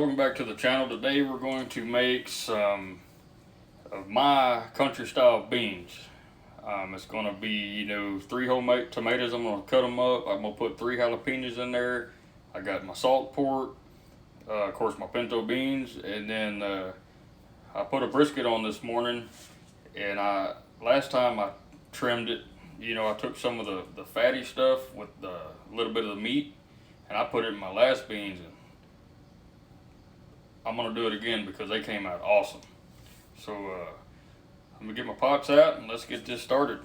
welcome back to the channel. Today we're going to make some of my country style beans. It's going to be, 3 homemade tomatoes. I'm going to cut them up. I'm going to put 3 jalapeños in there. I got my salt pork, of course my pinto beans, and then I put a brisket on this morning. And last time I trimmed it, I took some of the fatty stuff with a little bit of the meat, and I put it in my last beans. And I'm gonna do it again because they came out awesome. So I'm gonna get my pots out and let's get this started.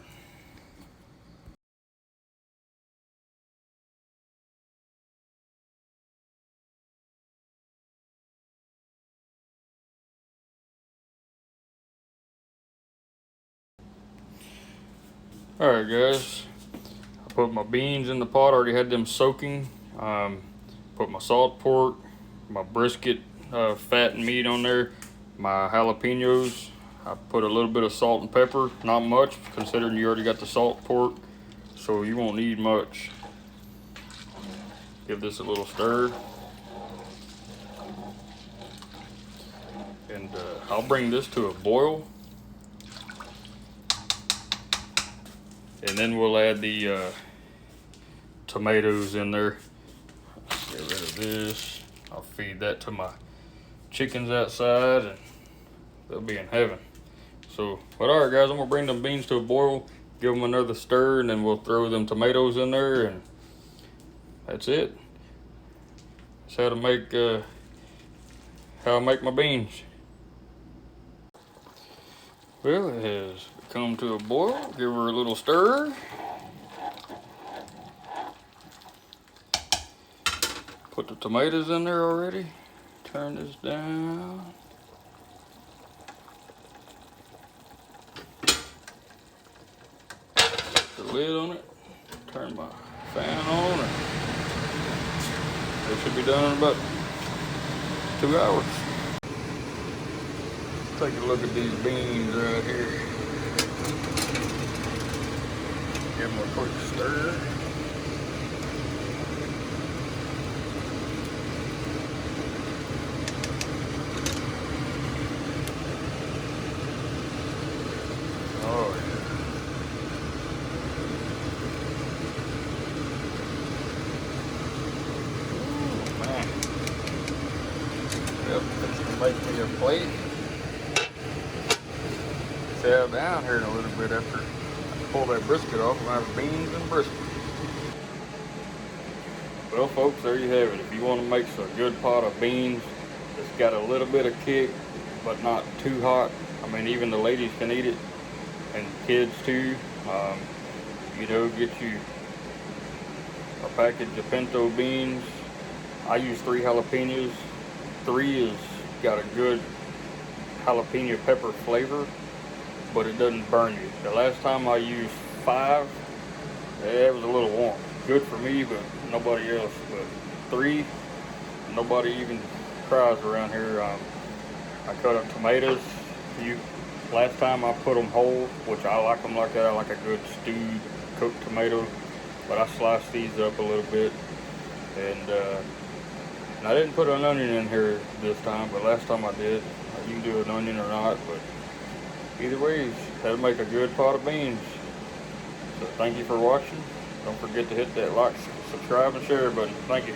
Alright guys, I put my beans in the pot, already had them soaking. Put my salt pork, my brisket fat and meat on there, my jalapeños. I put a little bit of salt and pepper, not much considering you already got the salt pork, so you won't need much. Give this a little stir, and I'll bring this to a boil, and then we'll add the tomatoes in there. Get rid of this. I'll feed that to my chickens outside and they'll be in heaven. So, but alright guys, I'm gonna bring them beans to a boil, give them another stir, and then we'll throw them tomatoes in there, and that's it. That's how I make my beans. Well, it has come to a boil. Give her a little stir. Put the tomatoes in there already. Turn this down. Put the lid on it. Turn my fan on. And it should be done in about 2 hours. Take a look at these beans right here. Give them a quick stir. Oh yeah. Ooh, man. Yep, that's gonna make me a plate. Chow down here in a little bit after I pull that brisket off. We'll have beans and brisket. Well folks, there you have it. If you want to make a good pot of beans that's got a little bit of kick but not too hot, I mean even the ladies can eat it, and kids too. Get you a package of pinto beans. I use 3 jalapeños. 3 is got a good jalapeno pepper flavor, but it doesn't burn you. The last time I used 5, it was a little warm. Good for me, but nobody else. But 3, nobody even cries around here. I cut up tomatoes. Last time I put them whole, which I like them like that. I like a good stewed, cooked tomato. But I sliced these up a little bit. And I didn't put an onion in here this time, but last time I did. You can do an onion or not, but either way, that'll make a good pot of beans. So thank you for watching. Don't forget to hit that like, subscribe, and share button. Thank you.